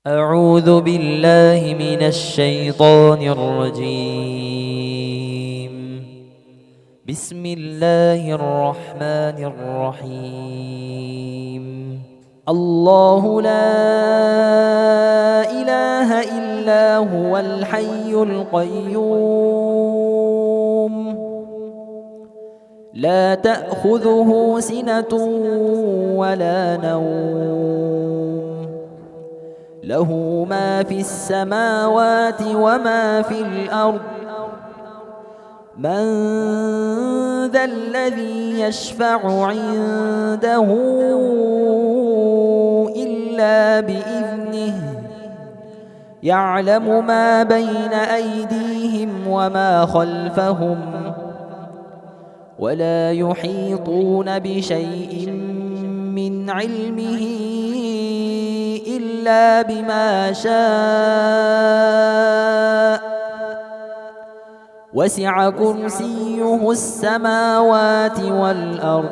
أعوذ بالله من الشيطان الرجيم. بسم الله الرحمن الرحيم. الله لا إله إلا هو الحي القيوم لا تأخذه سنة ولا نوم له ما في السماوات وما في الأرض من ذا الذي يشفع عنده إلا بإذنه يعلم ما بين أيديهم وما خلفهم ولا يحيطون بشيء من علمه إلا بما شاء وسع كرسيه السماوات والأرض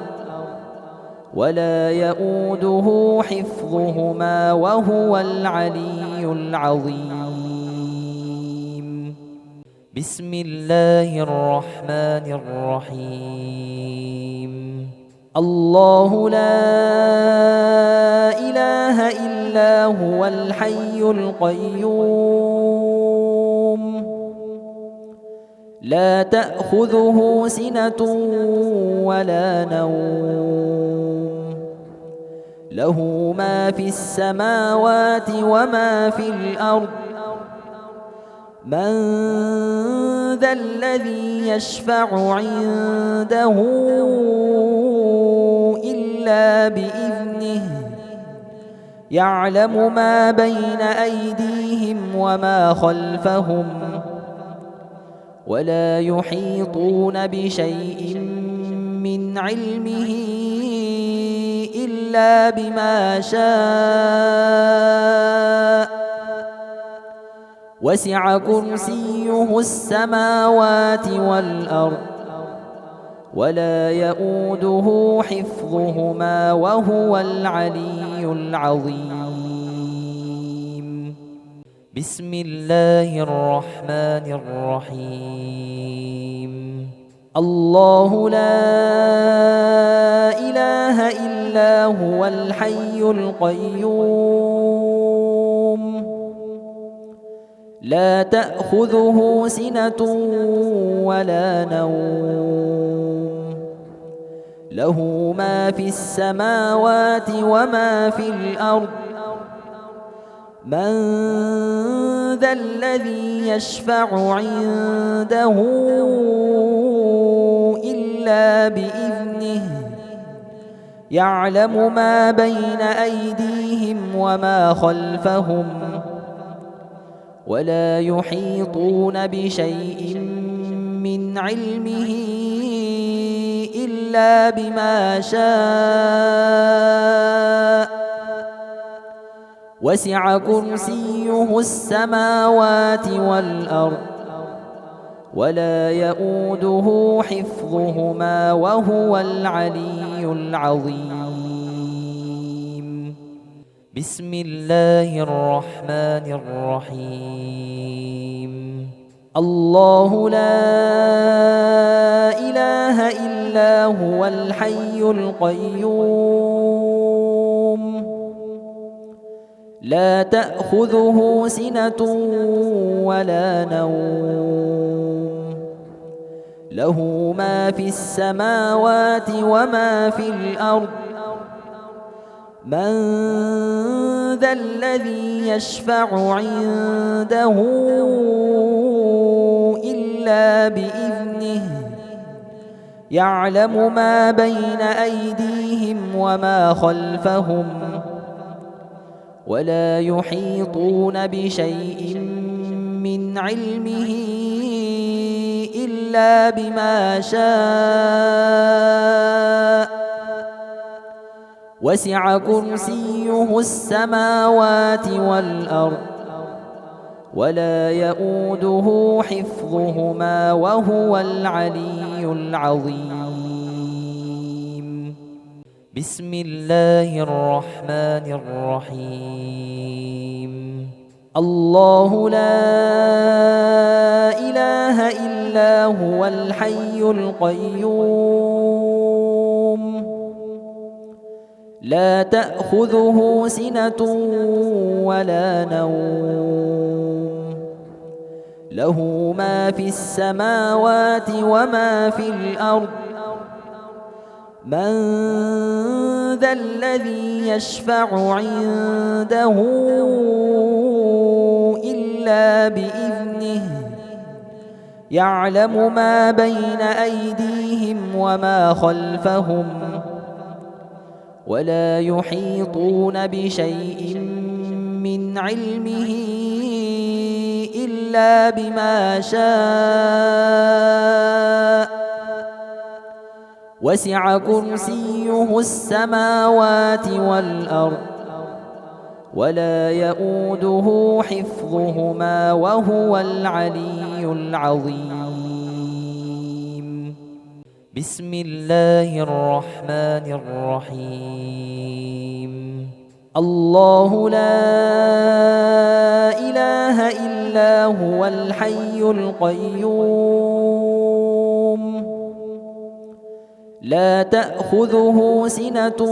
ولا يؤوده حفظهما وهو العلي العظيم. بسم الله الرحمن الرحيم. الله لا إله إلا هو الحي القيوم لا تأخذه سنة ولا نوم له ما في السماوات وما في الأرض من ذا الذي يشفع عنده إلا بإذنه يعلم ما بين أيديهم وما خلفهم ولا يحيطون بشيء من علمه إلا بما شاء وسع كرسيه السماوات والأرض ولا يؤوده حفظهما وهو العلي العظيم. بسم الله الرحمن الرحيم. الله لا إله إلا هو الحي القيوم لا تأخذه سنة ولا نوم له ما في السماوات وما في الأرض من ذا الذي يشفع عنده إلا بإذنه يعلم ما بين أيديهم وما خلفهم ولا يحيطون بشيء من علمه إلا بما شاء وسع كرسيه السماوات والأرض ولا يؤوده حفظهما وهو العلي العظيم. بسم الله الرحمن الرحيم. الله لا إله إلا هو الحي القيوم لا تأخذه سنة ولا نوم له ما في السماوات وما في الأرض من ذا الذي يشفع عنده إلا بإذنه يعلم ما بين أيديهم وما خلفهم ولا يحيطون بشيء من علمه إلا بما شاء وسع كرسيه السماوات والأرض ولا يؤوده حفظهما وهو العلي العظيم. بسم الله الرحمن الرحيم. الله لا إله إلا هو الحي القيوم لا تأخذه سنة ولا نوم له ما في السماوات وما في الأرض من ذا الذي يشفع عنده إلا بإذنه يعلم ما بين أيديهم وما خلفهم ولا يحيطون بشيء من علمه إلا بما شاء وسع كرسيه السماوات والأرض ولا يؤوده حفظهما وهو العلي العظيم. بسم الله الرحمن الرحيم. الله لا إله إلا هو الحي القيوم لا تأخذه سنة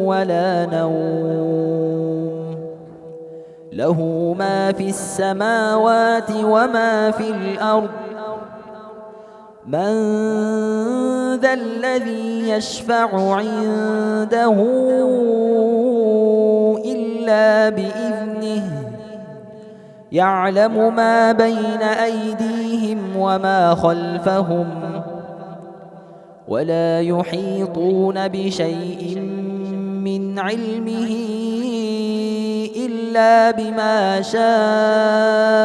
ولا نوم له ما في السماوات وما في الأرض من ذا الذي يشفع عنده إلا بإذنه يعلم ما بين أيديهم وما خلفهم ولا يحيطون بشيء من علمه إلا بما شاء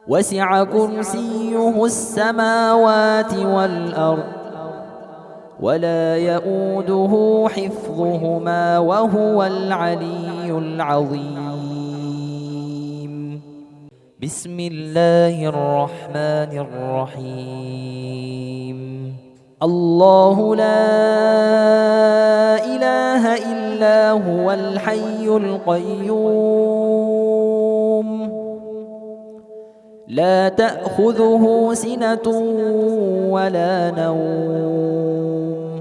وسع كرسيه السماوات والأرض ولا يؤوده حفظهما وهو العلي العظيم. بسم الله الرحمن الرحيم. الله لا إله إلا هو الحي القيوم لا تأخذه سنة ولا نوم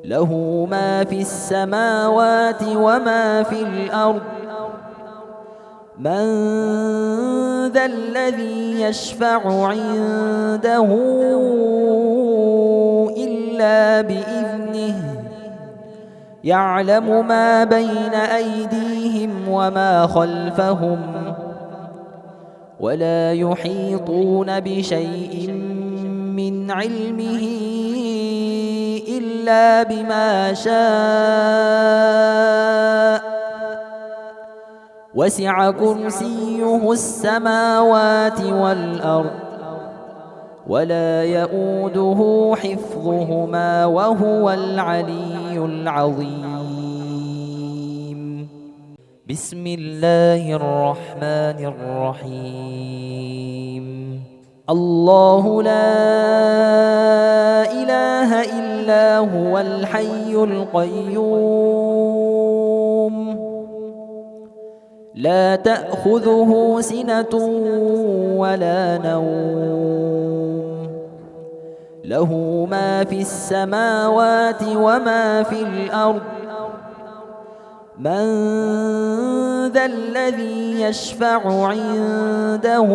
له ما في السماوات وما في الأرض من ذا الذي يشفع عنده إلا بإذنه يعلم ما بين أيديهم وما خلفهم ولا يحيطون بشيء من علمه إلا بما شاء وسع كرسيه السماوات والأرض ولا يؤوده حفظهما وهو العلي العظيم. بسم الله الرحمن الرحيم. الله لا إله إلا هو الحي القيوم لا تأخذه سنة ولا نوم له ما في السماوات وما في الأرض من ذا الذي يشفع عنده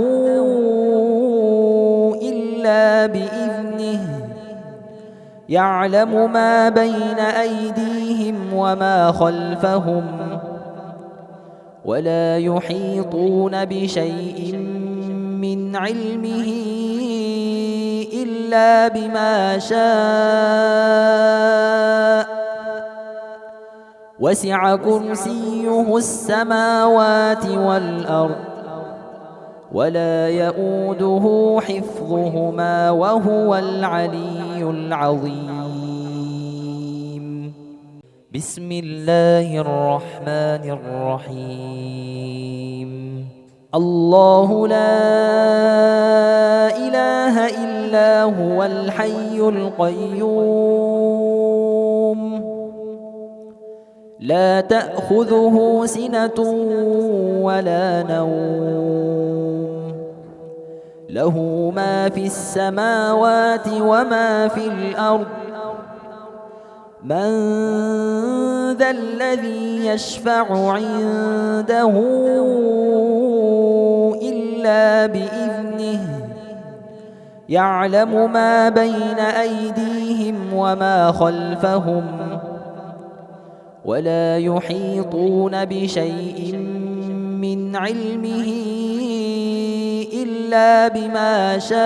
إلا بإذنه يعلم ما بين أيديهم وما خلفهم ولا يحيطون بشيء من علمه إلا بما شاء وسع كرسيه السماوات والأرض ولا يؤوده حفظهما وهو العلي العظيم. بسم الله الرحمن الرحيم. الله لا إله إلا هو الحي القيوم لا تأخذه سنة ولا نوم له ما في السماوات وما في الأرض من ذا الذي يشفع عنده إلا بإذنه يعلم ما بين أيديهم وما خلفهم ولا يحيطون بشيء من علمه إلا بما شاء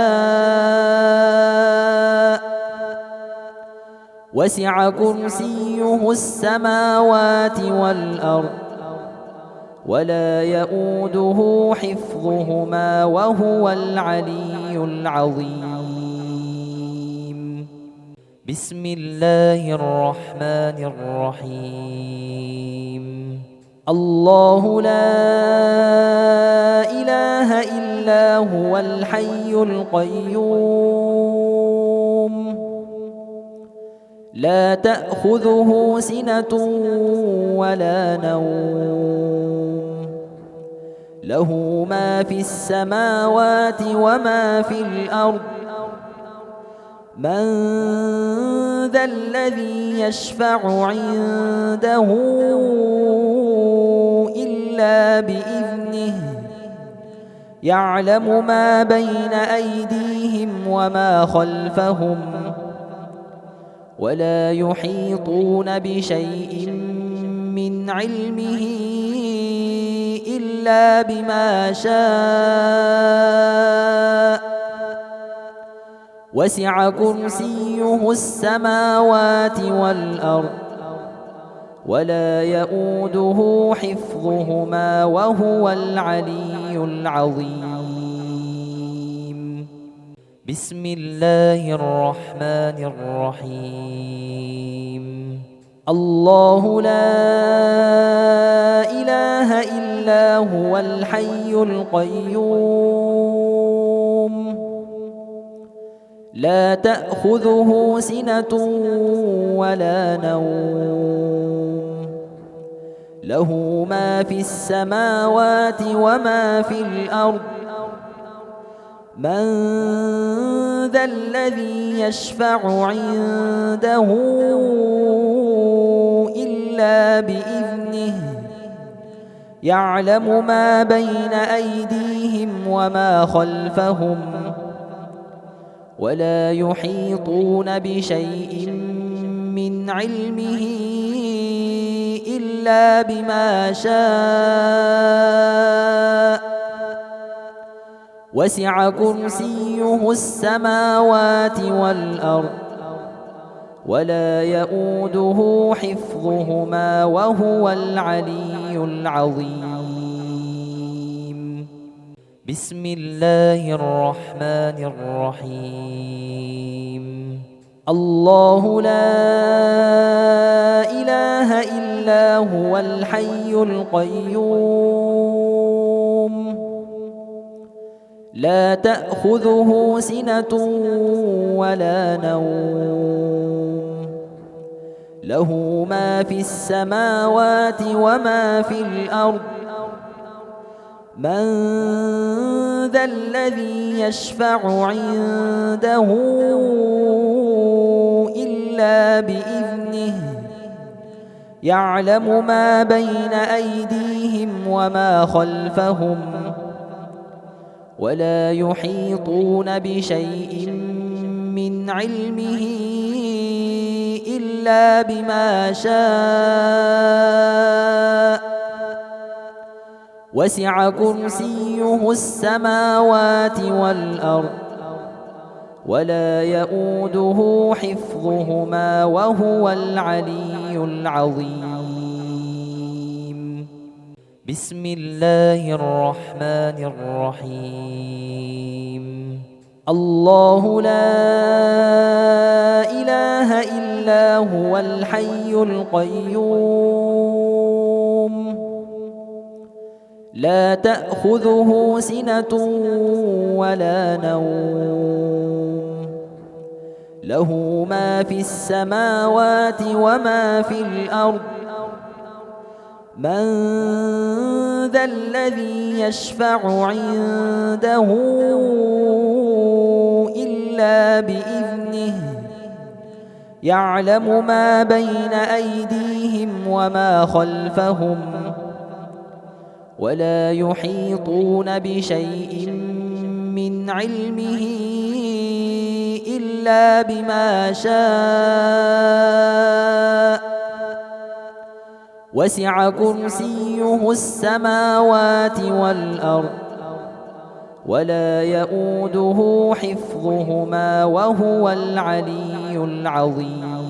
وسع كرسيه السماوات والأرض ولا يؤوده حفظهما وهو العلي العظيم. بسم الله الرحمن الرحيم. الله لا إله إلا هو الحي القيوم لا تأخذه سنة ولا نوم له ما في السماوات وما في الأرض من ذا الذي يشفع عنده إلا بإذنه يعلم ما بين أيديهم وما خلفهم ولا يحيطون بشيء من علمه إلا بما شاء وسع كرسيه السماوات والأرض ولا يؤوده حفظهما وهو العلي العظيم. بسم الله الرحمن الرحيم. الله لا إله إلا هو الحي القيوم لا تأخذه سنة ولا نوم له ما في السماوات وما في الأرض من ذا الذي يشفع عنده إلا بإذنه يعلم ما بين أيديهم وما خلفهم ولا يحيطون بشيء من علمه إلا بما شاء وسع كرسيه السماوات والأرض ولا يؤوده حفظهما وهو العلي العظيم. بسم الله الرحمن الرحيم. الله لا إله إلا هو الحي القيوم لا تأخذه سنة ولا نوم له ما في السماوات وما في الأرض من ذا الذي يشفع عنده إلا بإذنه يعلم ما بين أيديهم وما خلفهم ولا يحيطون بشيء من علمه إلا بما شاء وسع كرسيه السماوات والأرض ولا يؤوده حفظهما وهو العلي العظيم. بسم الله الرحمن الرحيم. الله لا إله إلا هو الحي القيوم لا تأخذه سنة ولا نوم له ما في السماوات وما في الأرض من ذا الذي يشفع عنده إلا بإذنه يعلم ما بين أيديهم وما خلفهم ولا يحيطون بشيء من علمه إلا بما شاء وسع كرسيه السماوات والأرض ولا يؤوده حفظهما وهو العلي العظيم.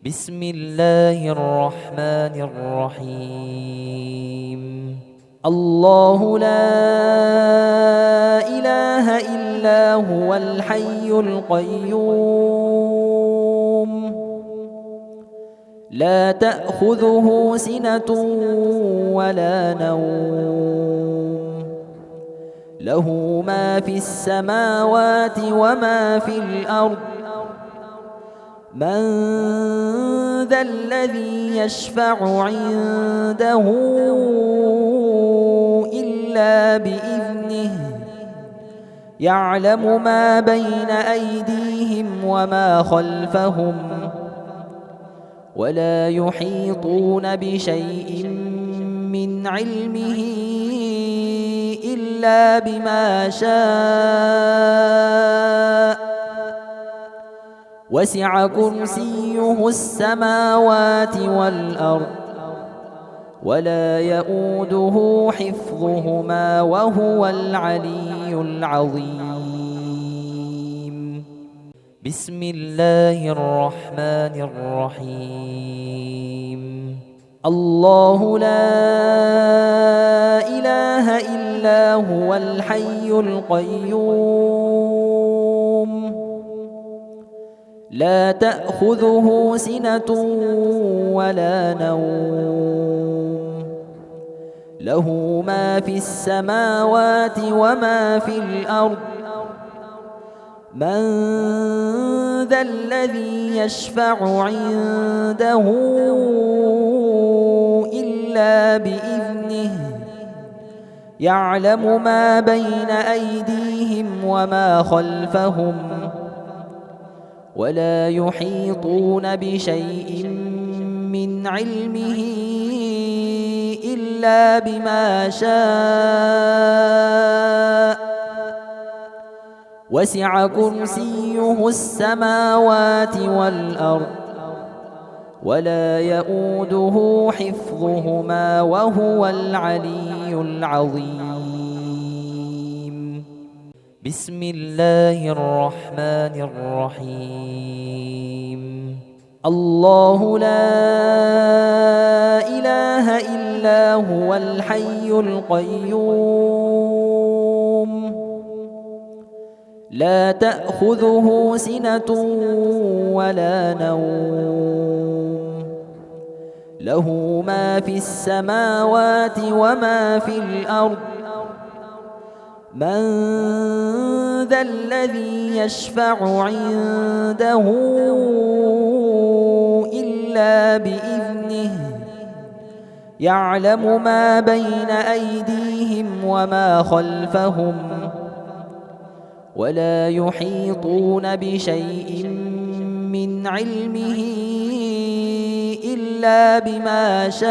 بسم الله الرحمن الرحيم. الله لا إله إلا هو الحي القيوم لا تأخذه سنة ولا نوم له ما في السماوات وما في الأرض من ذا الذي يشفع عنده إلا بإذنه يعلم ما بين أيديهم وما خلفهم ولا يحيطون بشيء من علمه إلا بما شاء وسع كرسيه السماوات والأرض ولا يؤوده حفظهما وهو العلي العظيم. بسم الله الرحمن الرحيم. الله لا إله إلا هو الحي القيوم لا تأخذه سنة ولا نوم له ما في السماوات وما في الأرض من ذا الذي يشفع عنده إلا بإذنه يعلم ما بين أيديهم وما خلفهم ولا يحيطون بشيء من علمه إلا بما شاء وسع كرسيه السماوات والأرض ولا يؤوده حفظهما وهو العلي العظيم. بسم الله الرحمن الرحيم. الله لا إله إلا هو الحي القيوم لا تأخذه سنة ولا نوم له ما في السماوات وما في الأرض من ذا الذي يشفع عنده إلا بإذنه يعلم ما بين أيديهم وما خلفهم ولا يحيطون بشيء من علمه إلا بما شاء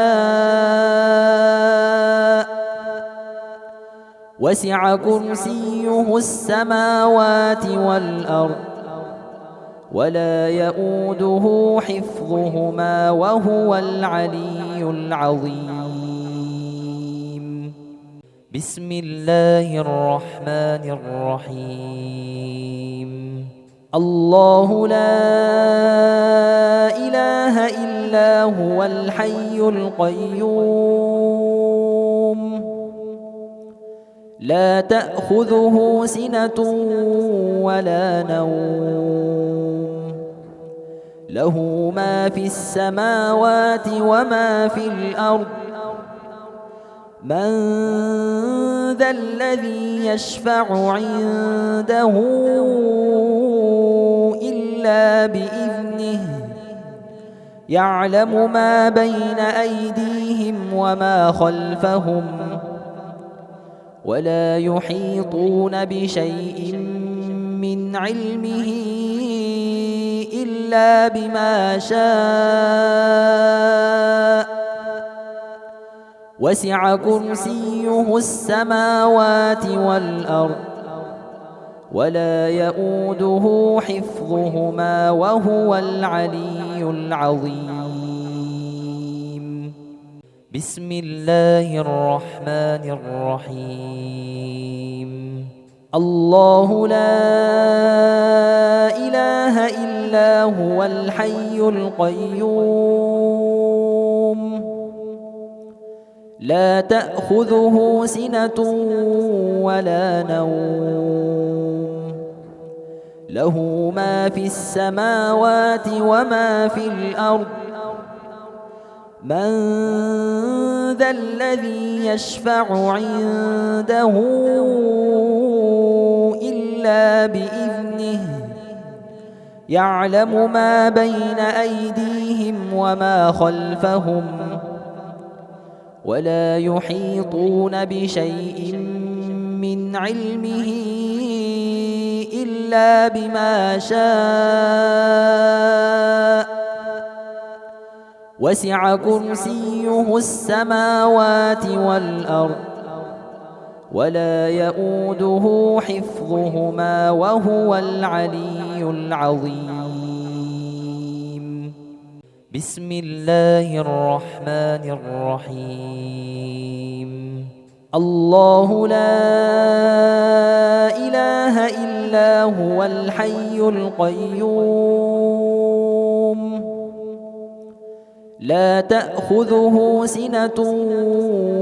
وسع كرسيه السماوات والأرض ولا يؤوده حفظهما وهو العلي العظيم. بسم الله الرحمن الرحيم. الله لا إله إلا هو الحي القيوم لا تأخذه سنة ولا نوم له ما في السماوات وما في الأرض من ذا الذي يشفع عنده إلا بإذنه يعلم ما بين أيديهم وما خلفهم ولا يحيطون بشيء من علمه إلا بما شاء وسع كرسيه السماوات والأرض ولا يؤوده حفظهما وهو العلي العظيم. بسم الله الرحمن الرحيم. الله لا إله إلا هو الحي القيوم لا تأخذه سنة ولا نوم له ما في السماوات وما في الأرض من ذا الذي يشفع عنده إلا بإذنه يعلم ما بين أيديهم وما خلفهم ولا يحيطون بشيء من علمه إلا بما شاء وسع كرسيه السماوات والأرض ولا يؤوده حفظهما وهو العلي العظيم. بسم الله الرحمن الرحيم. الله لا إله إلا هو الحي القيوم لا تأخذه سنة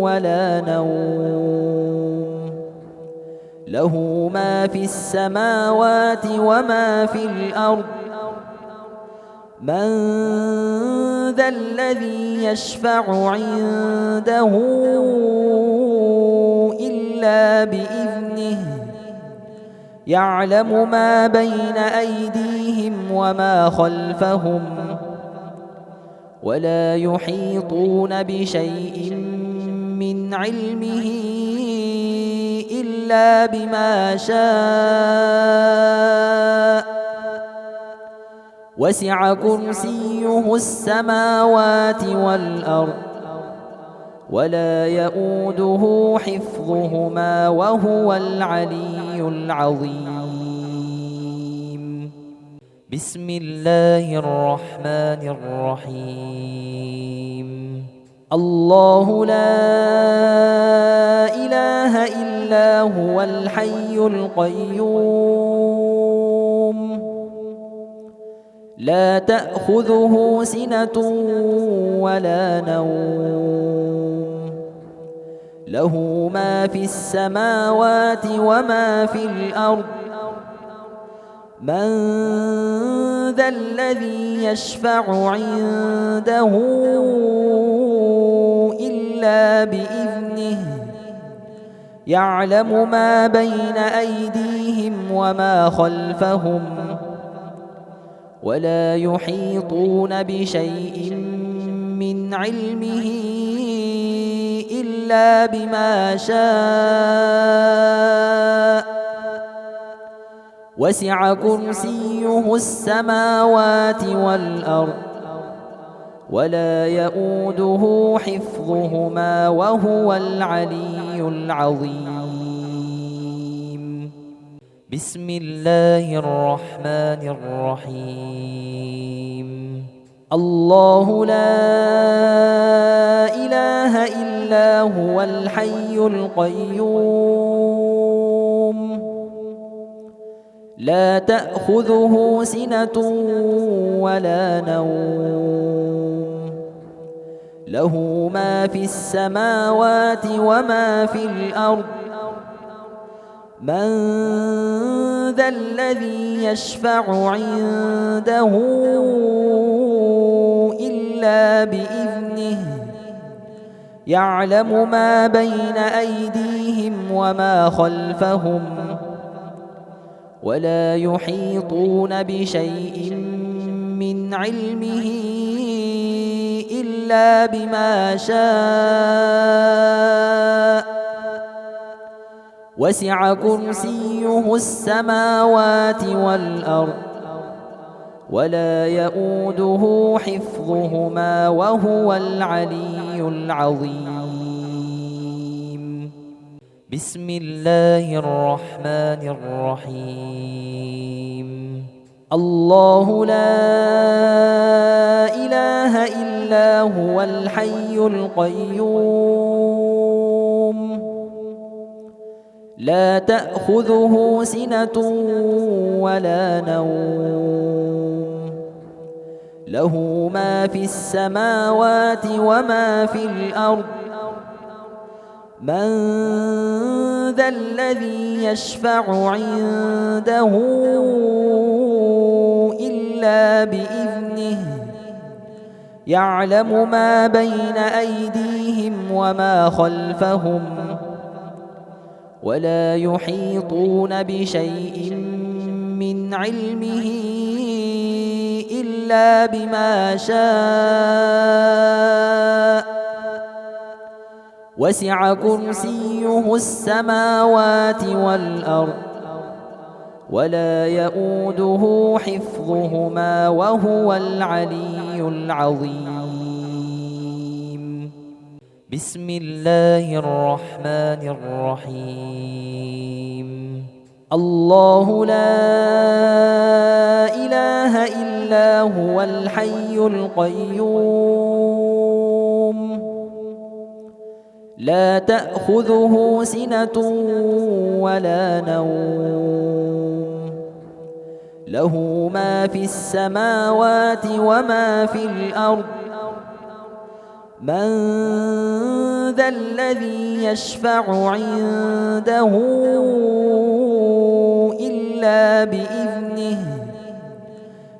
ولا نوم له ما في السماوات وما في الأرض من ذا الذي يشفع عنده إلا بإذنه يعلم ما بين أيديهم وما خلفهم ولا يحيطون بشيء من علمه إلا بما شاء وسع كرسيه السماوات والأرض ولا يؤوده حفظهما وهو العلي العظيم. بسم الله الرحمن الرحيم. الله لا إله إلا هو الحي القيوم لا تأخذه سنة ولا نوم له ما في السماوات وما في الأرض من ذا الذي يشفع عنده إلا بإذنه يعلم ما بين أيديهم وما خلفهم ولا يحيطون بشيء من علمه إلا بما شاء وسع كرسيه السماوات والأرض ولا يؤوده حفظهما وهو العلي العظيم. بسم الله الرحمن الرحيم. الله لا إله إلا هو الحي القيوم لا تأخذه سنة ولا نوم له ما في السماوات وما في الأرض من ذا الذي يشفع عنده إلا بإذنه يعلم ما بين أيديهم وما خلفهم ولا يحيطون بشيء من علمه إلا بما شاء وسع كرسيه السماوات والأرض ولا يؤوده حفظهما وهو العلي العظيم. بسم الله الرحمن الرحيم. الله لا إله إلا هو الحي القيوم لا تأخذه سنة ولا نوم له ما في السماوات وما في الأرض من ذا الذي يشفع عنده إلا بإذنه يعلم ما بين أيديهم وما خلفهم ولا يحيطون بشيء من علمه إلا بما شاء وسع كرسيه السماوات والأرض ولا يؤوده حفظهما وهو العلي العظيم. بسم الله الرحمن الرحيم. الله لا إله إلا هو الحي القيوم لا تأخذه سنة ولا نوم له ما في السماوات وما في الأرض من ذا الذي يشفع عنده إلا بإذنه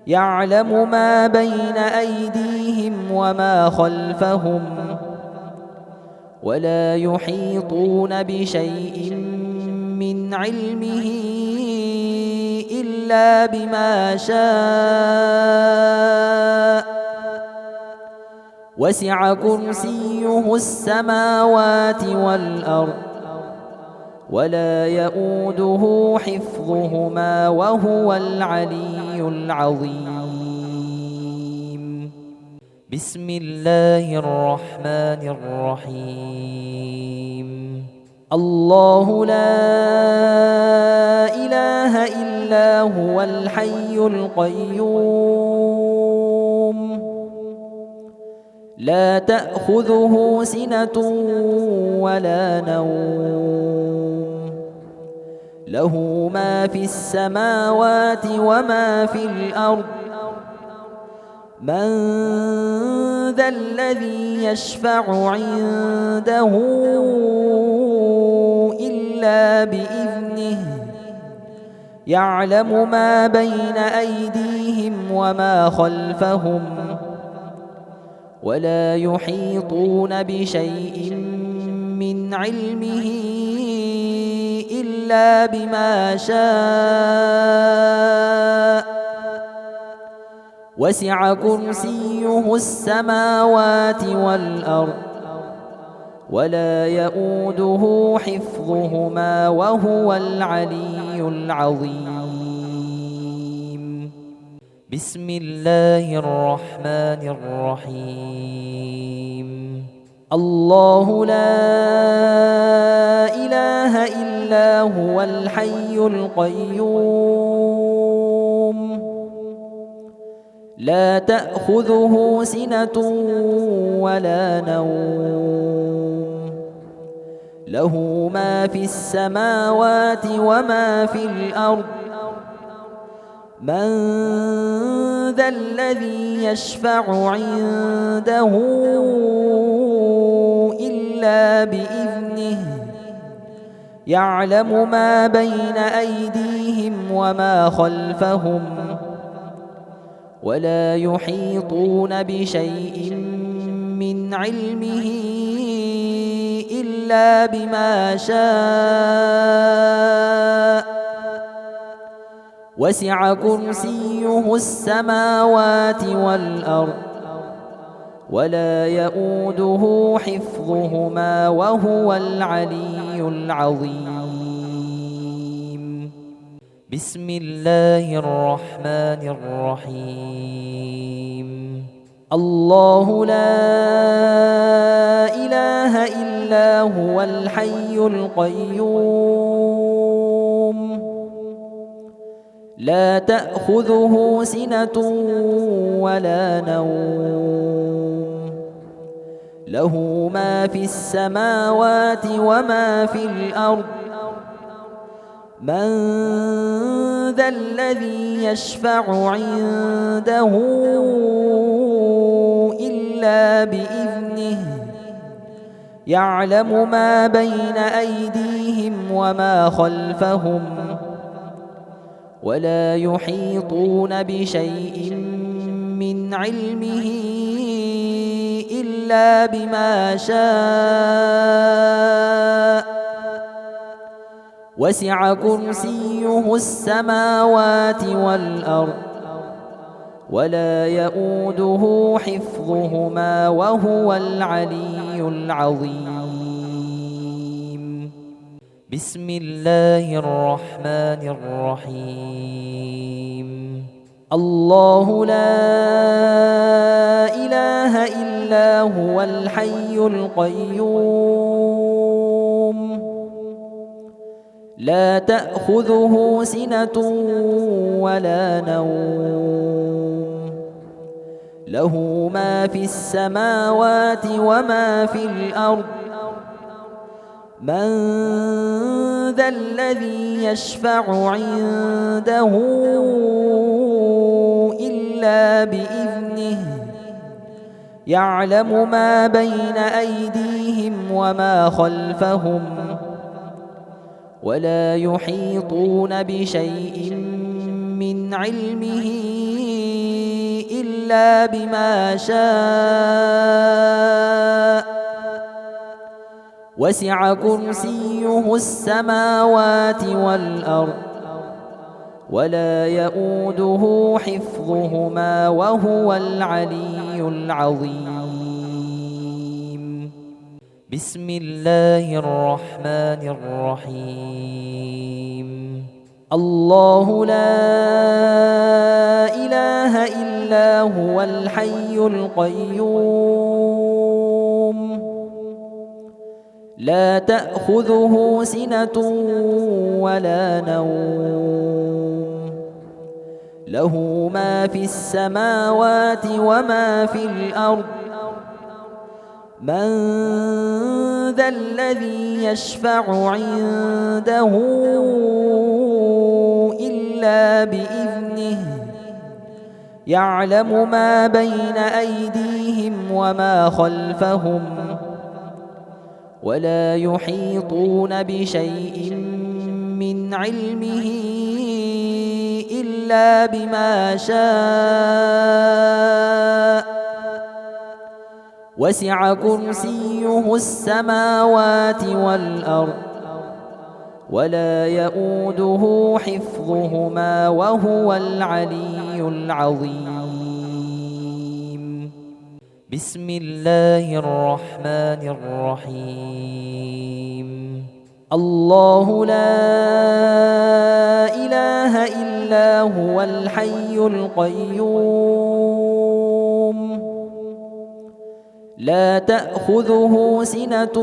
يعلم ما بين أيديهم وما خلفهم ولا يحيطون بشيء من علمه إلا بما شاء وسع كرسيه السماوات والأرض ولا يؤوده حفظهما وهو العلي العظيم. بسم الله الرحمن الرحيم. الله لا إله إلا هو الحي القيوم لا تأخذه سنة ولا نوم له ما في السماوات وما في الأرض من ذا الذي يشفع عنده إلا بإذنه يعلم ما بين أيديهم وما خلفهم ولا يحيطون بشيء من علمه إلا بما شاء وسع كرسيه السماوات والأرض ولا يؤوده حفظهما وهو العلي العظيم. بسم الله الرحمن الرحيم. الله لا إله إلا هو الحي القيوم لا تأخذه سنة ولا نوم له ما في السماوات وما في الأرض من ذا الذي يشفع عنده إلا بإذنه يعلم ما بين أيديهم وما خلفهم ولا يحيطون بشيء من علمه إلا بما شاء وسع كرسيه السماوات والأرض ولا يؤوده حفظهما وهو العلي العظيم. بسم الله الرحمن الرحيم. الله لا إله إلا هو الحي القيوم لا تأخذه سنة ولا نوم له ما في السماوات وما في الأرض من ذا الذي يشفع عنده إلا بإذنه يعلم ما بين أيديهم وما خلفهم ولا يحيطون بشيء من علمه إلا بما شاء وسع كرسيه السماوات والأرض ولا يؤوده حفظهما وهو العلي العظيم. بسم الله الرحمن الرحيم. الله لا إله إلا هو الحي القيوم لا تأخذه سنة ولا نوم له ما في السماوات وما في الأرض من ذا الذي يشفع عنده إلا بإذنه يعلم ما بين أيديهم وما خلفهم ولا يحيطون بشيء من علمه إلا بما شاء وسع كرسيه السماوات والأرض ولا يؤوده حفظهما وهو العلي العظيم. بسم الله الرحمن الرحيم. الله لا إله إلا هو الحي القيوم لا تأخذه سنة ولا نوم له ما في السماوات وما في الأرض من ذا الذي يشفع عنده إلا بإذنه يعلم ما بين أيديهم وما خلفهم ولا يحيطون بشيء من علمه إلا بما شاء وسع كرسيه السماوات والأرض ولا يؤوده حفظهما وهو العلي العظيم. بسم الله الرحمن الرحيم. الله لا إله إلا هو الحي القيوم لا تأخذه سنة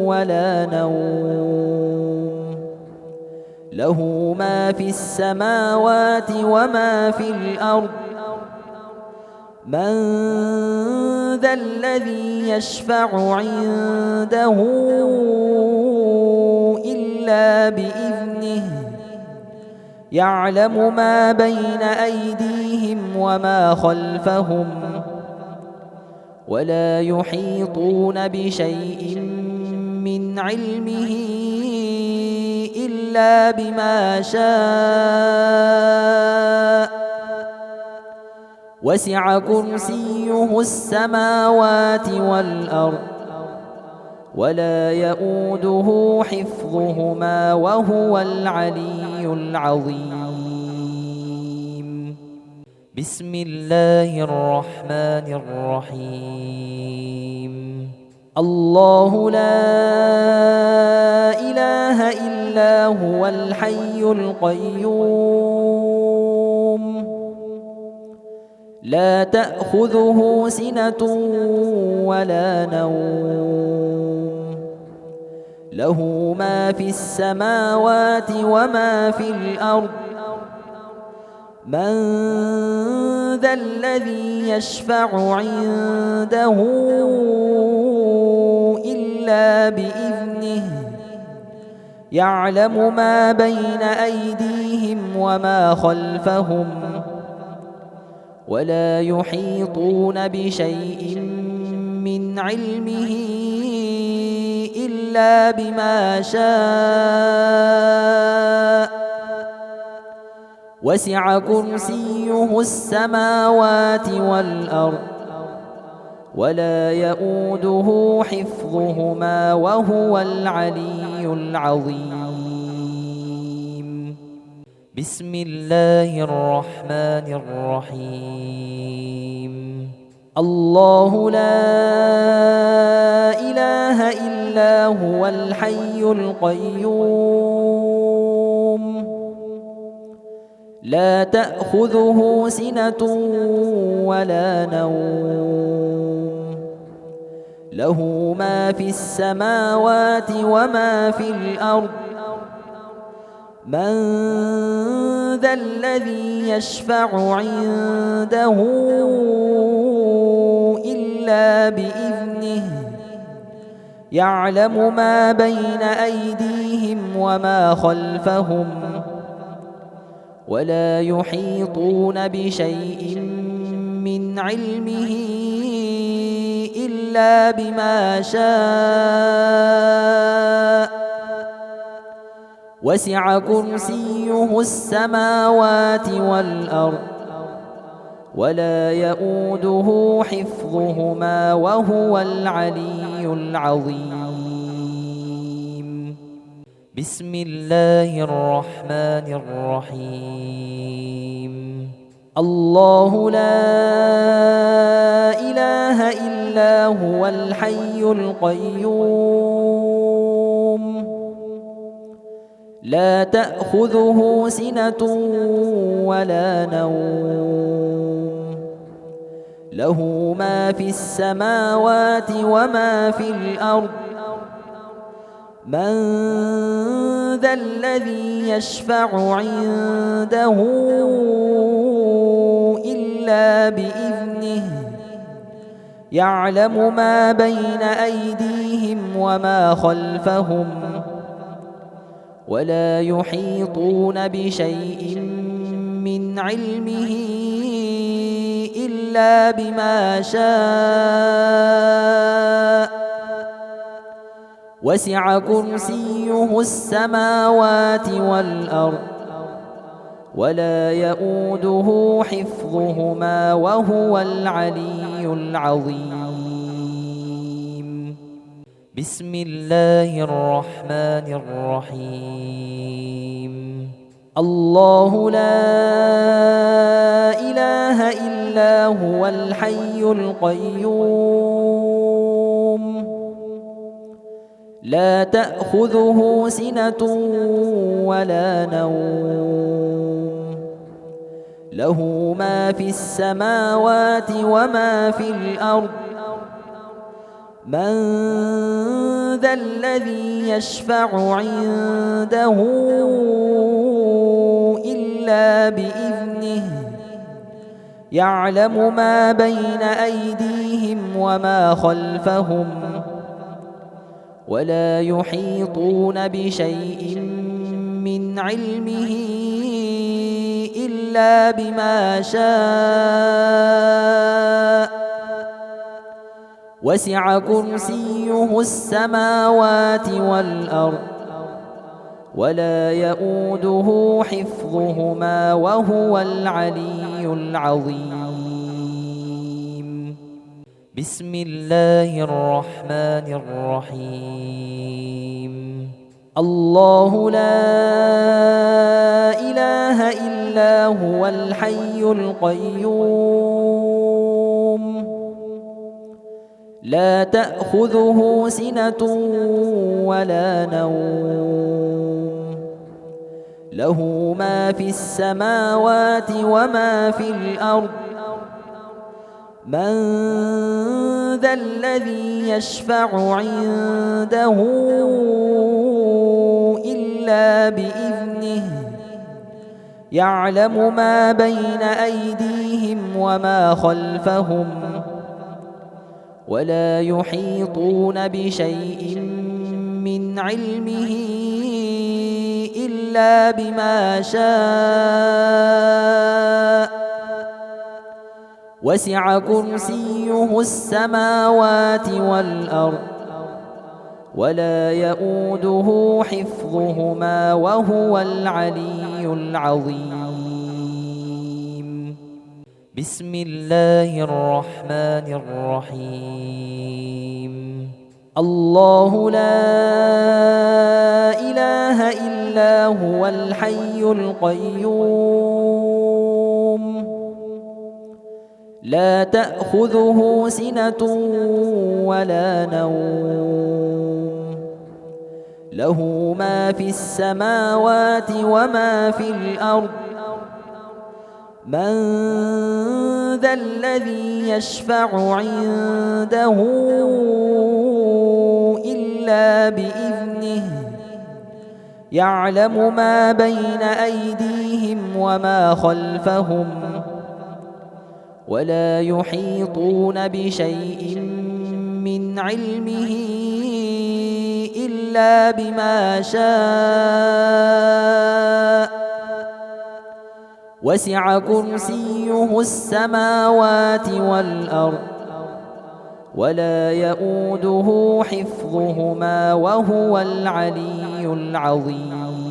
ولا نوم له ما في السماوات وما في الأرض من ذا الذي يشفع عنده إلا بإذنه يعلم ما بين أيديهم وما خلفهم ولا يحيطون بشيء من علمه إلا بما شاء وسع كرسيه السماوات والأرض ولا يؤوده حفظهما وهو العلي العظيم. بسم الله الرحمن الرحيم الله لا إله إلا هو الحي القيوم لا تأخذه سنة ولا نوم له ما في السماوات وما في الأرض من ذا الذي يشفع عنده إلا بإذنه يعلم ما بين أيديهم وما خلفهم ولا يحيطون بشيء من علمه إلا بما شاء وسع كرسيه السماوات والأرض ولا يؤوده حفظهما وهو العلي العظيم بسم الله الرحمن الرحيم الله لا إله إلا هو الحي القيوم لا تأخذه سنة ولا نوم له ما في السماوات وما في الأرض من ذا الذي يشفع عنده إلا بإذنه يعلم ما بين أيديهم وما خلفهم ولا يحيطون بشيء من علمه إلا بما شاء وسع كرسيه السماوات والأرض ولا يؤوده حفظهما وهو العلي العظيم بسم الله الرحمن الرحيم الله لا إله إلا هو الحي القيوم لا تأخذه سنة ولا نوم له ما في السماوات وما في الأرض من ذا الذي يشفع عنده إلا بإذنه يعلم ما بين أيديهم وما خلفهم ولا يحيطون بشيء من علمه إلا بما شاء وسع كرسيه السماوات والأرض ولا يؤوده حفظهما وهو العلي العظيم بسم الله الرحمن الرحيم الله لا إله إلا هو الحي القيوم لا تأخذه سنة ولا نوم له ما في السماوات وما في الأرض من ذا الذي يشفع عنده إلا بإذنه يعلم ما بين أيديهم وما خلفهم ولا يحيطون بشيء من علمه إلا بما شاء وسع كرسيه السماوات والأرض ولا يؤوده حفظهما وهو العلي العظيم بسم الله الرحمن الرحيم الله لا إله إلا هو الحي القيوم لا تأخذه سنة ولا نوم له ما في السماوات وما في الأرض من ذا الذي يشفع عنده إلا بإذنه يعلم ما بين أيديهم وما خلفهم ولا يحيطون بشيء من علمه إلا بما شاء وسع كرسيه السماوات والأرض ولا يؤوده حفظهما وهو العلي العظيم. بسم الله الرحمن الرحيم. الله لا إله إلا هو الحي القيوم لا تأخذه سنة ولا نوم له ما في السماوات وما في الأرض من ذا الذي يشفع عنده إلا بإذنه يعلم ما بين أيديهم وما خلفهم ولا يحيطون بشيء من علمه إلا بما شاء وسع كرسيه السماوات والأرض ولا يؤوده حفظهما وهو العلي العظيم.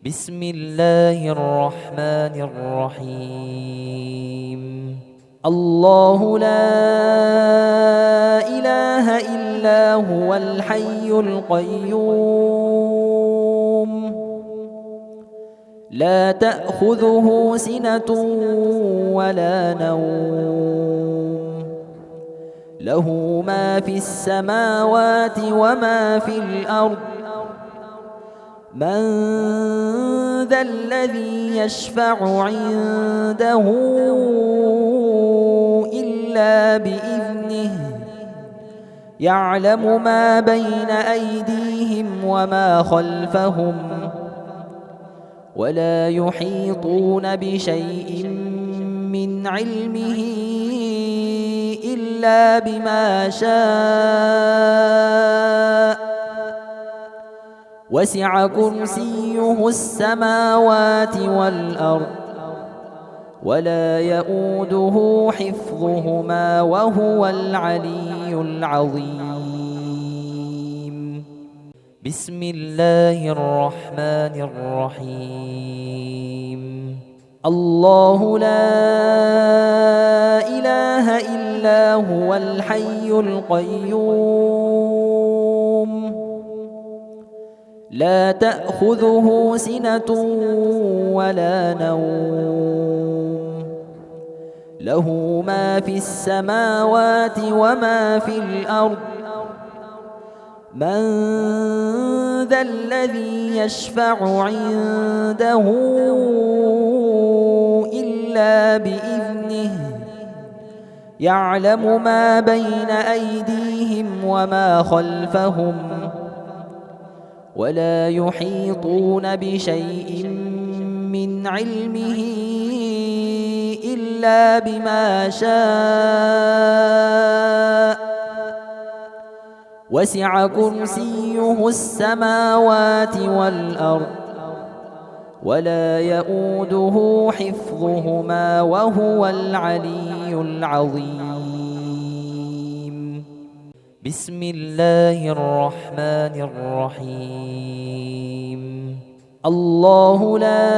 بسم الله الرحمن الرحيم. الله لا إله إلا هو الحي القيوم لا تأخذه سنة ولا نوم له ما في السماوات وما في الأرض من ذا الذي يشفع عنده إلا بإذنه يعلم ما بين أيديهم وما خلفهم ولا يحيطون بشيء من علمه إلا بما شاء وسع كرسيه السماوات والأرض ولا يؤوده حفظهما وهو العلي العظيم. بسم الله الرحمن الرحيم. الله لا إله إلا هو الحي القيوم لا تأخذه سنة ولا نوم له ما في السماوات وما في الأرض من ذا الذي يشفع عنده إلا بإذنه يعلم ما بين أيديهم وما خلفهم ولا يحيطون بشيء من علمه إلا بما شاء وسع كرسيه السماوات والأرض ولا يؤوده حفظهما وهو العلي العظيم. بسم الله الرحمن الرحيم. الله لا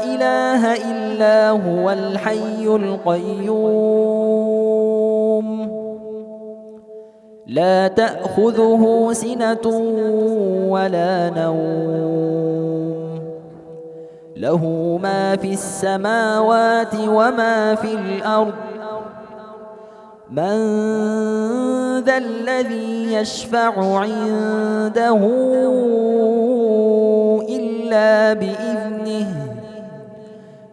إله إلا هو الحي القيوم لا تأخذه سنة ولا نوم له ما في السماوات وما في الأرض من ذا الذي يشفع عنده إلا بإذنه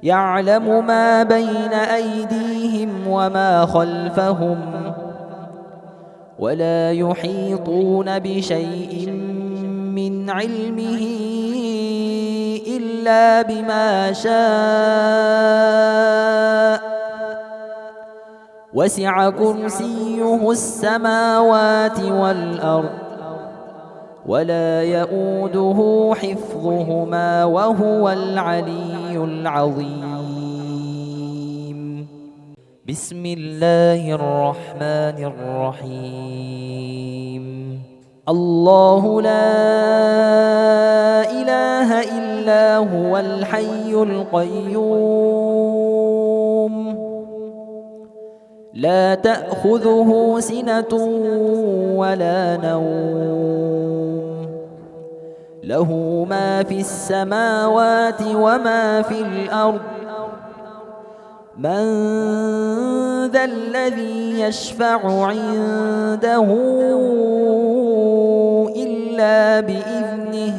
يعلم ما بين أيديهم وما خلفهم ولا يحيطون بشيء من علمه إلا بما شاء وسع كرسيه السماوات والأرض ولا يؤوده حفظهما وهو العلي العظيم. بسم الله الرحمن الرحيم. الله لا إله إلا هو الحي القيوم لا تأخذه سنة ولا نوم له ما في السماوات وما في الأرض من ذا الذي يشفع عنده إلا بإذنه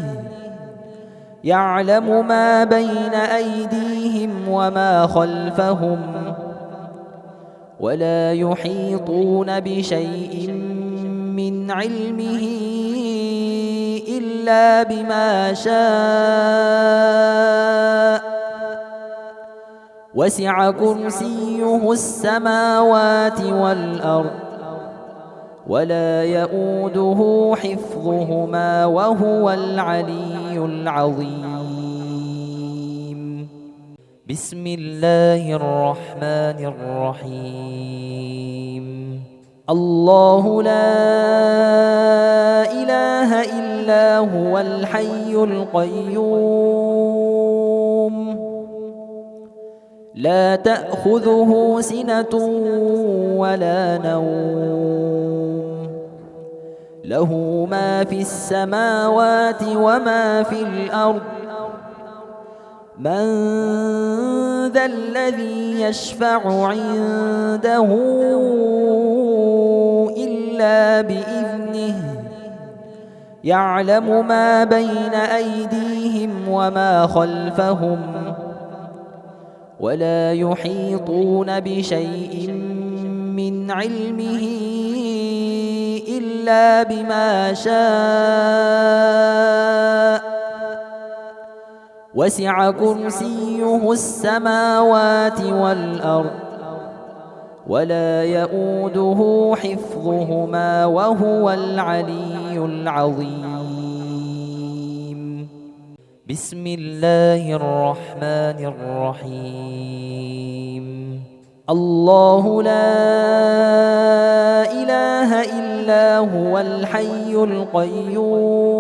يعلم ما بين أيديهم وما خلفهم ولا يحيطون بشيء من علمه إلا بما شاء وسع كرسيه السماوات والأرض ولا يؤوده حفظهما وهو العلي العظيم. بسم الله الرحمن الرحيم. الله لا إله إلا هو الحي القيوم لا تأخذه سنة ولا نوم له ما في السماوات وما في الأرض من ذا الذي يشفع عنده إلا بإذنه يعلم ما بين أيديهم وما خلفهم ولا يحيطون بشيء من علمه إلا بما شاء وسع كرسيه السماوات والأرض ولا يؤوده حفظهما وهو العلي العظيم. بسم الله الرحمن الرحيم. الله لا إله إلا هو الحي القيوم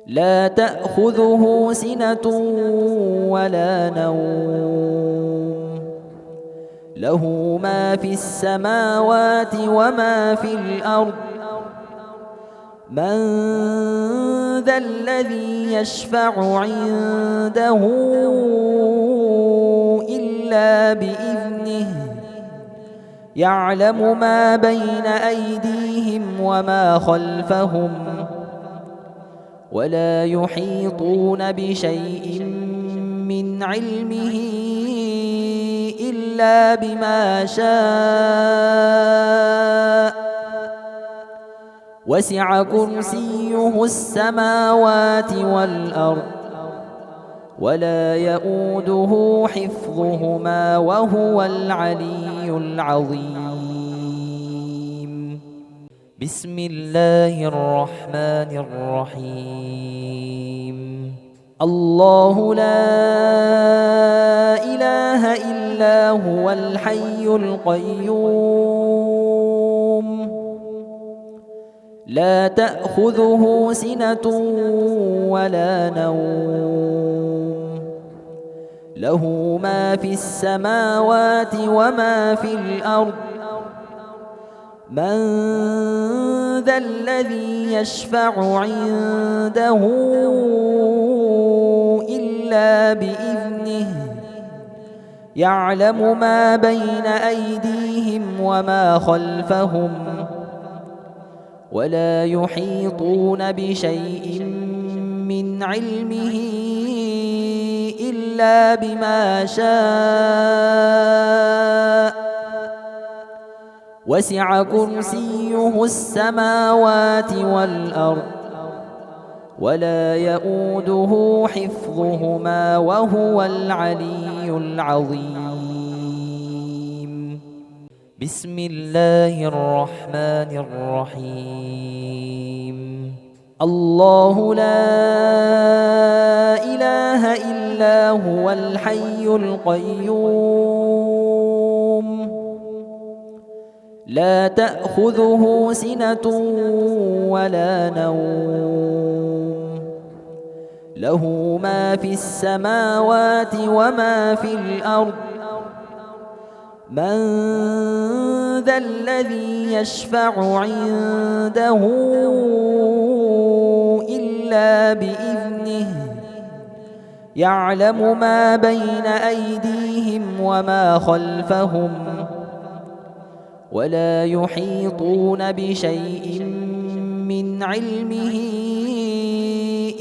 لا تأخذه سنة ولا نوم له ما في السماوات وما في الأرض من ذا الذي يشفع عنده إلا بإذنه يعلم ما بين أيديهم وما خلفهم ولا يحيطون بشيء من علمه إلا بما شاء وسع كرسيه السماوات والأرض ولا يؤوده حفظهما وهو العلي العظيم. بسم الله الرحمن الرحيم. الله لا إله إلا هو الحي القيوم لا تأخذه سنة ولا نوم له ما في السماوات وما في الأرض من ذا الذي يشفع عنده إلا بإذنه يعلم ما بين أيديهم وما خلفهم ولا يحيطون بشيء من علمه إلا بما شاء وسع كرسيه السماوات والأرض ولا يؤوده حفظهما وهو العلي العظيم. بسم الله الرحمن الرحيم. الله لا إله إلا هو الحي القيوم لا تأخذه سنة ولا نوم له ما في السماوات وما في الأرض من ذا الذي يشفع عنده إلا بإذنه يعلم ما بين أيديهم وما خلفهم ولا يحيطون بشيء من علمه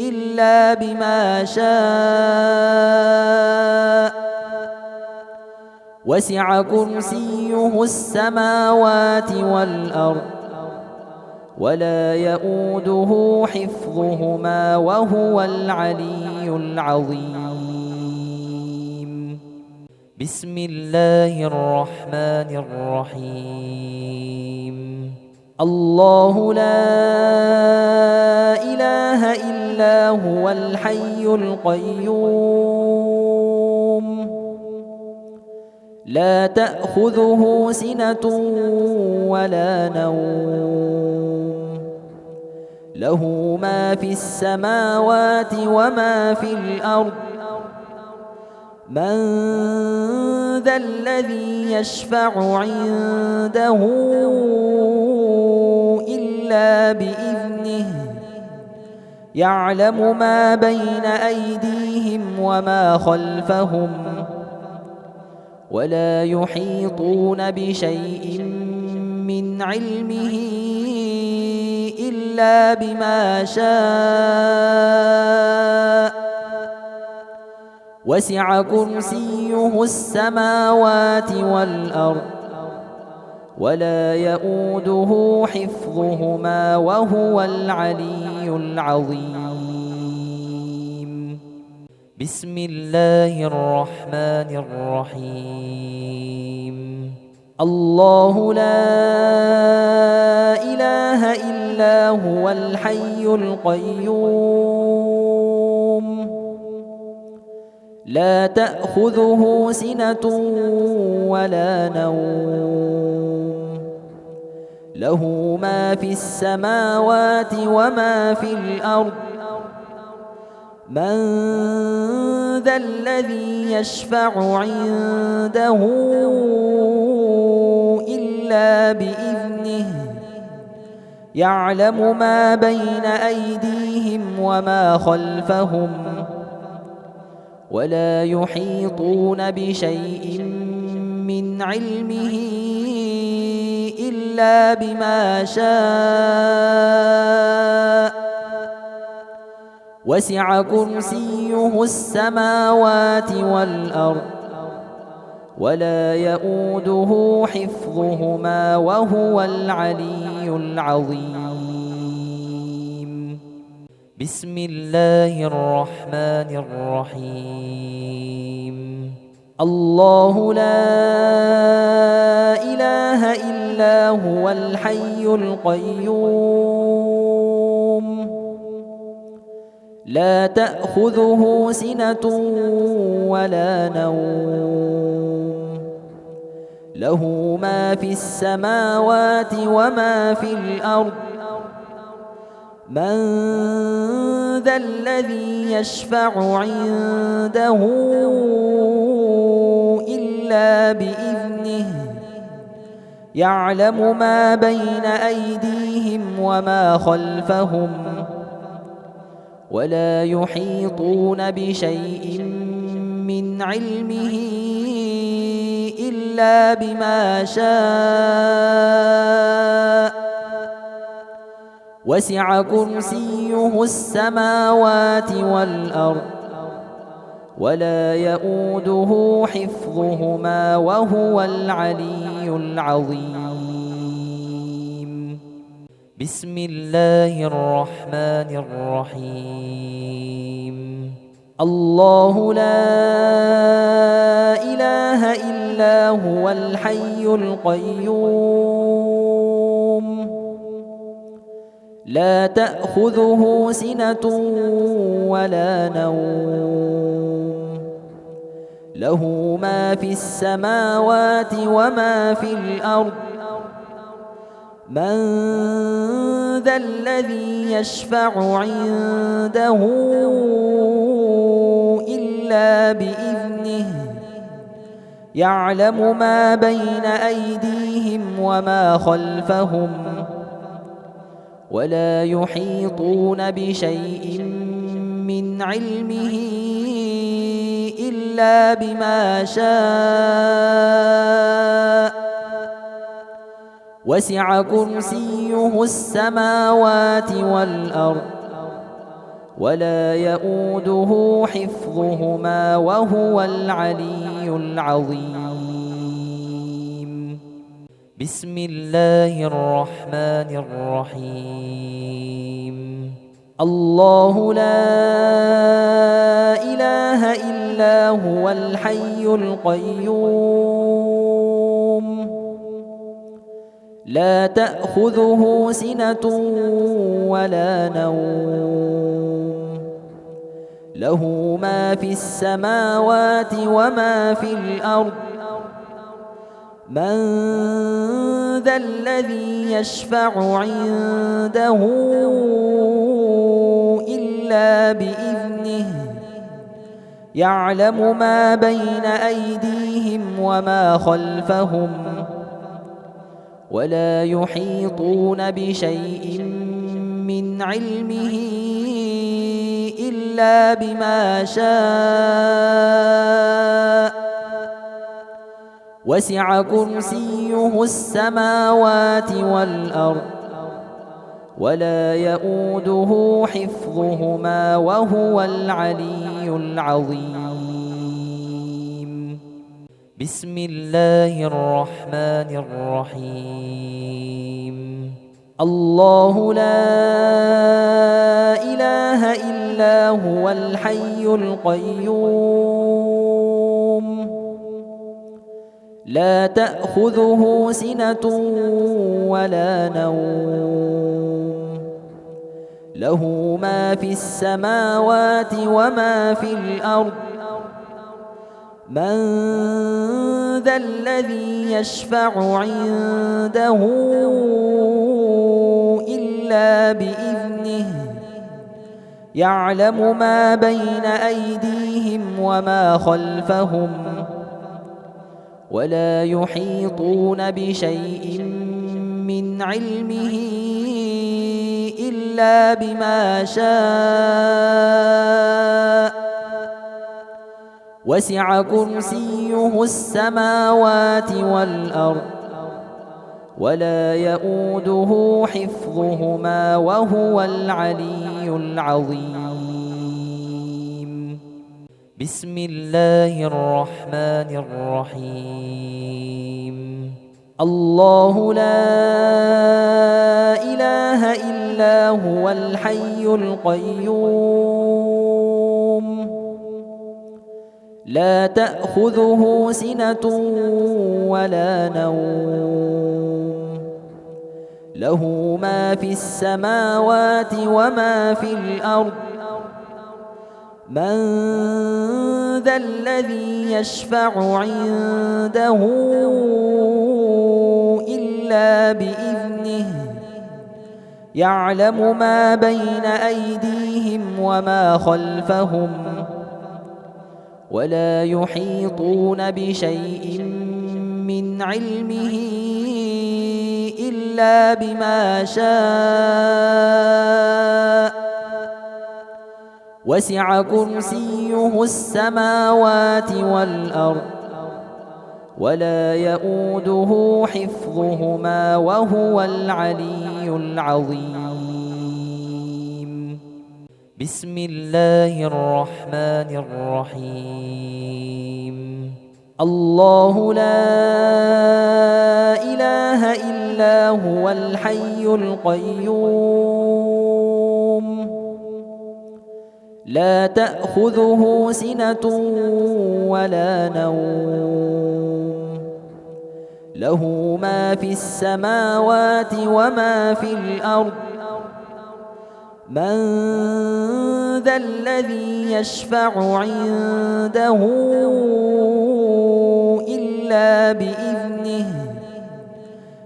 إلا بما شاء وسع كرسيه السماوات والأرض ولا يؤوده حفظهما وهو العلي العظيم. بسم الله الرحمن الرحيم. الله لا إله إلا هو الحي القيوم لا تأخذه سنة ولا نوم له ما في السماوات وما في الأرض من ذا الذي يشفع عنده إلا بإذنه يعلم ما بين أيديهم وما خلفهم ولا يحيطون بشيء من علمه إلا بما شاء وسع كرسيه السماوات والأرض ولا يؤوده حفظهما وهو العلي العظيم. بسم الله الرحمن الرحيم. الله لا إله إلا هو الحي القيوم لا تأخذه سنة ولا نوم له ما في السماوات وما في الأرض من ذا الذي يشفع عنده إلا بإذنه يعلم ما بين أيديهم وما خلفهم ولا يحيطون بشيء من علمه إلا بما شاء وسع كرسيه السماوات والأرض ولا يؤوده حفظهما وهو العلي العظيم. بسم الله الرحمن الرحيم. الله لا إله إلا هو الحي القيوم لا تأخذه سنة ولا نوم له ما في السماوات وما في الأرض من ذا الذي يشفع عنده إلا بإذنه يعلم ما بين أيديهم وما خلفهم ولا يحيطون بشيء من علمه إلا بما شاء وسع كرسيه السماوات والأرض ولا يؤوده حفظهما وهو العلي العظيم. بسم الله الرحمن الرحيم. الله لا إله إلا هو الحي القيوم لا تأخذه سنة ولا نوم له ما في السماوات وما في الأرض من ذا الذي يشفع عنده إلا بإذنه يعلم ما بين أيديهم وما خلفهم ولا يحيطون بشيء من علمه إلا بما شاء وسع كرسيه السماوات والأرض ولا يؤوده حفظهما وهو العلي العظيم. بسم الله الرحمن الرحيم. الله لا إله إلا هو الحي القيوم لا تأخذه سنة ولا نوم له ما في السماوات وما في الأرض من ذا الذي يشفع عنده إلا بإذنه يعلم ما بين أيديهم وما خلفهم ولا يحيطون بشيء من علمه إلا بما شاء وسع كرسيه السماوات والأرض ولا يؤوده حفظهما وهو العلي العظيم. بسم الله الرحمن الرحيم. الله لا إله إلا هو الحي القيوم لا تأخذه سنة ولا نوم له ما في السماوات وما في الأرض من ذا الذي يشفع عنده إلا بإذنه يعلم ما بين أيديهم وما خلفهم ولا يحيطون بشيء من علمه إلا بما شاء وسع كرسيه السماوات والأرض ولا يؤوده حفظهما وهو العلي العظيم. بسم الله الرحمن الرحيم. الله لا إله إلا هو الحي القيوم لا تأخذه سنة ولا نوم له ما في السماوات وما في الأرض من ذا الذي يشفع عنده إلا بإذنه يعلم ما بين أيديهم وما خلفهم ولا يحيطون بشيء من علمه إلا بما شاء وسع كرسيه السماوات والأرض ولا يؤوده حفظهما وهو العلي العظيم. بسم الله الرحمن الرحيم. الله لا إله إلا هو الحي القيوم لا تأخذه سنة ولا نوم له ما في السماوات وما في الأرض من ذا الذي يشفع عنده إلا بإذنه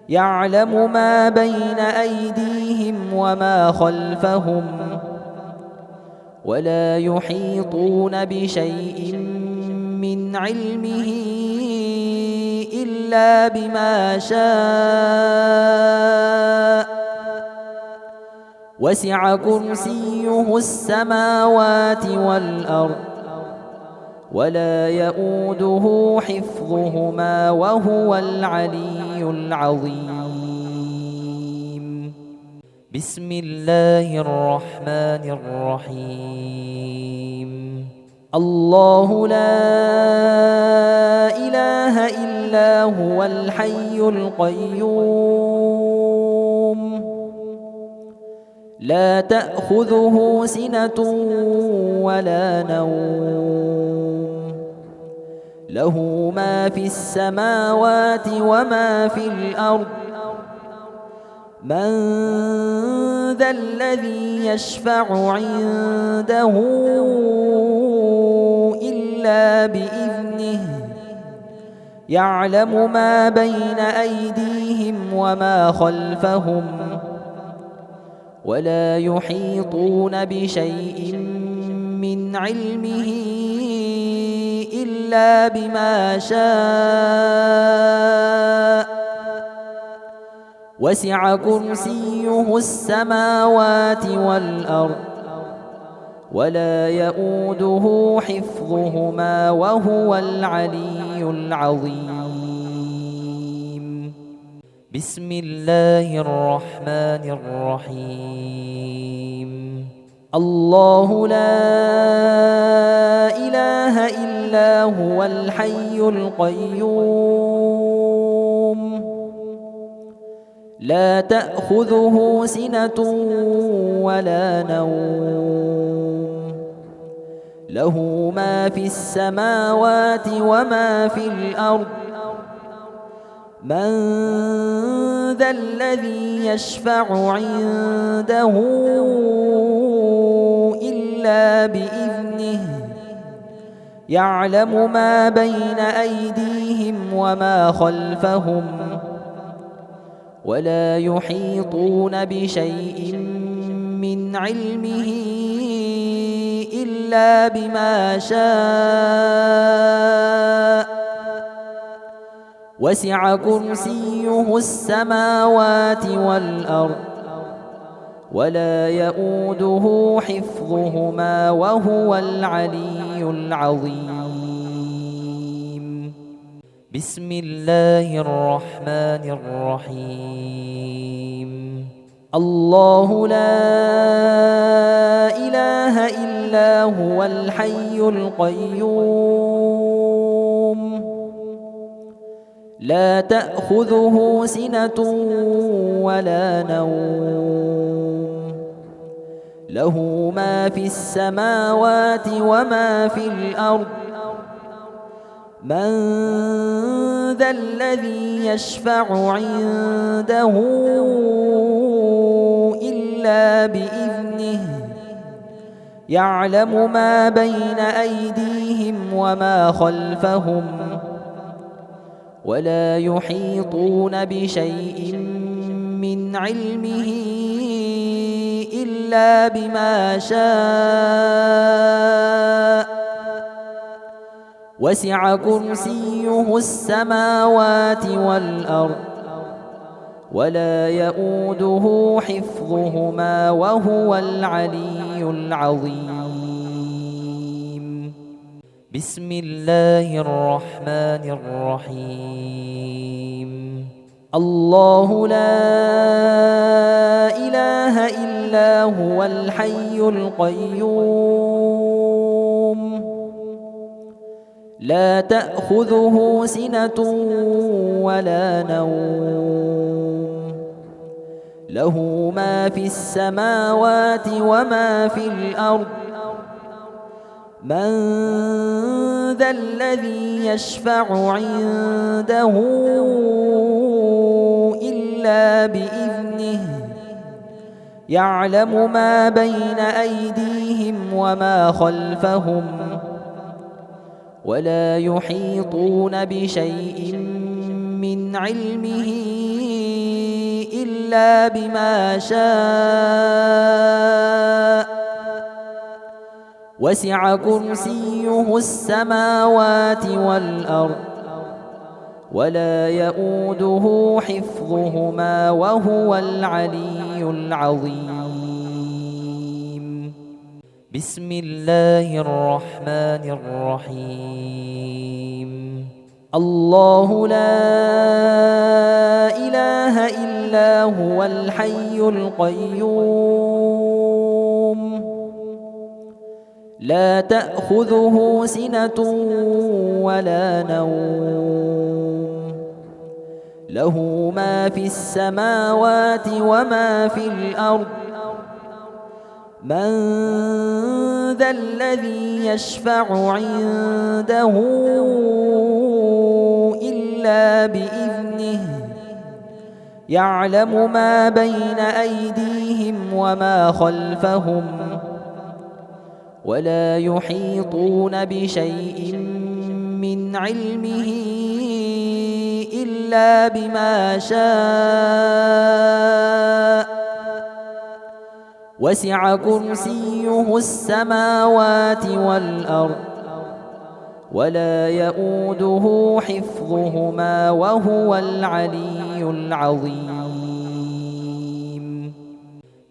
يعلم ما بين أيديهم وما خلفهم ولا يحيطون بشيء من علمه إلا بما شاء وسع كرسيه السماوات والأرض ولا يؤوده حفظهما وهو العلي العظيم. بسم الله الرحمن الرحيم. الله لا إله إلا هو الحي القيوم لا تأخذه سنة ولا نوم له ما في السماوات وما في الأرض من ذا الذي يشفع عنده إلا بإذنه يعلم ما بين أيديهم وما خلفهم ولا يحيطون بشيء من علمه إلا بما شاء وسع كرسيه السماوات والأرض ولا يؤوده حفظهما وهو العلي العظيم. بسم الله الرحمن الرحيم. الله لا إله إلا هو الحي القيوم لا تأخذه سنة ولا نوم له ما في السماوات وما في الأرض من ذا الذي يشفع عنده إلا بإذنه يعلم ما بين أيديهم وما خلفهم ولا يحيطون بشيء من علمه إلا بما شاء وسع كرسيه السماوات والأرض ولا يؤوده حفظهما وهو العلي العظيم. بسم الله الرحمن الرحيم. الله لا إله إلا هو الحي القيوم لا تأخذه سنة ولا نوم له ما في السماوات وما في الأرض من ذا الذي يشفع عنده إلا بإذنه يعلم ما بين أيديهم وما خلفهم ولا يحيطون بشيء من علمه إلا بما شاء وسع كرسيه السماوات والأرض ولا يؤوده حفظهما وهو العلي العظيم. بسم الله الرحمن الرحيم. الله لا إله إلا هو الحي القيوم لا تأخذه سنة ولا نوم له ما في السماوات وما في الأرض من ذا الذي يشفع عنده إلا بإذنه يعلم ما بين أيديهم وما خلفهم ولا يحيطون بشيء من علمه إلا بما شاء وسع كرسيه السماوات والأرض ولا يؤوده حفظهما وهو العلي العظيم. بسم الله الرحمن الرحيم. الله لا إله إلا هو الحي القيوم لا تأخذه سنة ولا نوم له ما في السماوات وما في الأرض من ذا الذي يشفع عنده إلا بإذنه يعلم ما بين أيديهم وما خلفهم ولا يحيطون بشيء من علمه إلا بما شاء وسع كرسيه السماوات والأرض ولا يؤوده حفظهما وهو العلي العظيم.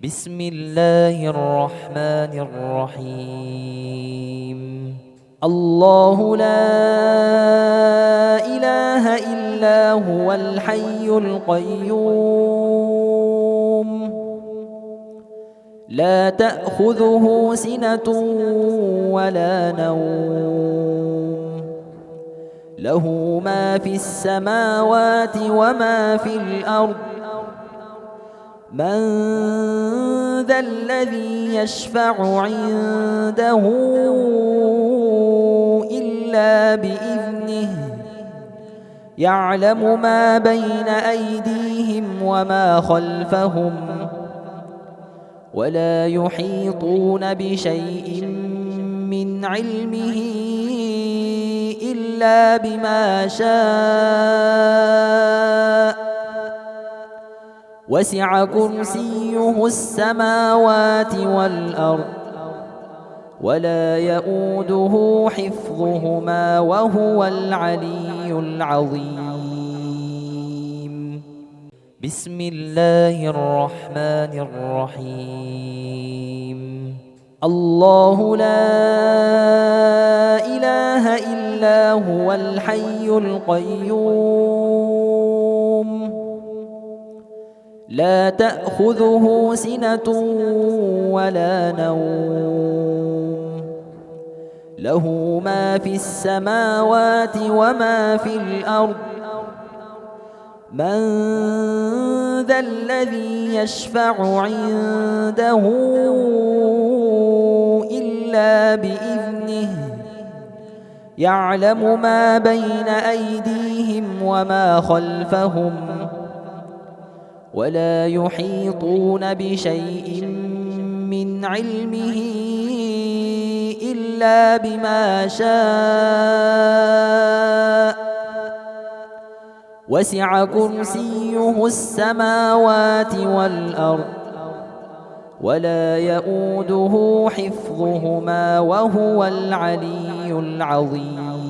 بسم الله الرحمن الرحيم. الله لا إله إلا هو الحي القيوم لا تأخذه سنة ولا نوم له ما في السماوات وما في الأرض من ذا الذي يشفع عنده إلا بإذنه يعلم ما بين أيديهم وما خلفهم ولا يحيطون بشيء من علمه إلا بما شاء وسع كرسيه السماوات والأرض ولا يؤوده حفظهما وهو العلي العظيم. بسم الله الرحمن الرحيم. الله لا إله إلا هو الحي القيوم لا تأخذه سنة ولا نوم له ما في السماوات وما في الأرض من ذا الذي يشفع عنده إلا بإذنه يعلم ما بين أيديهم وما خلفهم ولا يحيطون بشيء من علمه إلا بما شاء وسع كرسيه السماوات والأرض ولا يؤوده حفظهما وهو العلي العظيم.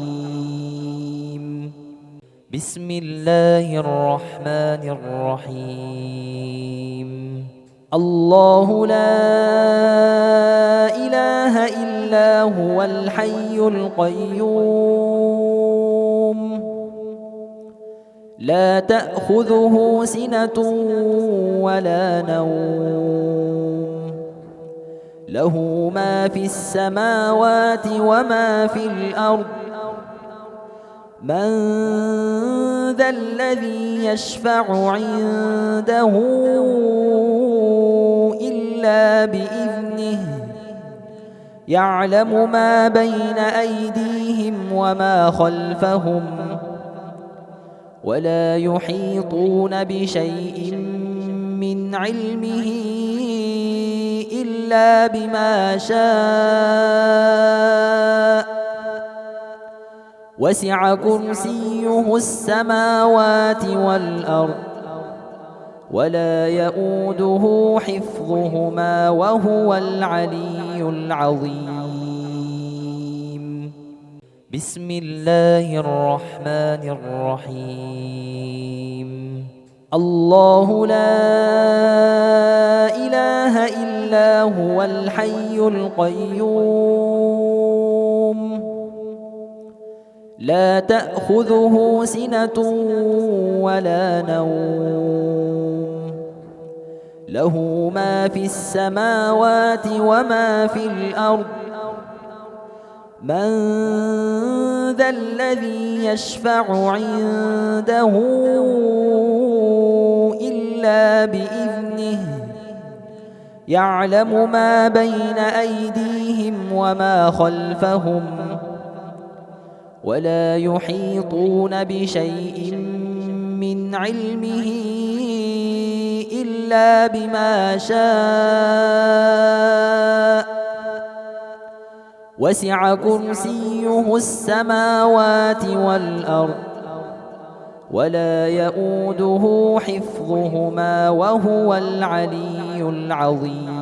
بسم الله الرحمن الرحيم الله لا إله إلا هو الحي القيوم لا تأخذه سنة ولا نوم له ما في السماوات وما في الأرض من ذا الذي يشفع عنده إلا بإذنه يعلم ما بين أيديهم وما خلفهم ولا يحيطون بشيء من علمه إلا بما شاء وسع كرسيه السماوات والأرض ولا يؤوده حفظهما وهو العلي العظيم بسم الله الرحمن الرحيم الله لا إله إلا هو الحي القيوم لا تأخذه سنة ولا نوم له ما في السماوات وما في الأرض من ذا الذي يشفع عنده إلا بإذنه يعلم ما بين أيديهم وما خلفهم ولا يحيطون بشيء من علمه إلا بما شاء وسع كرسيه السماوات والأرض ولا يؤوده حفظهما وهو العلي العظيم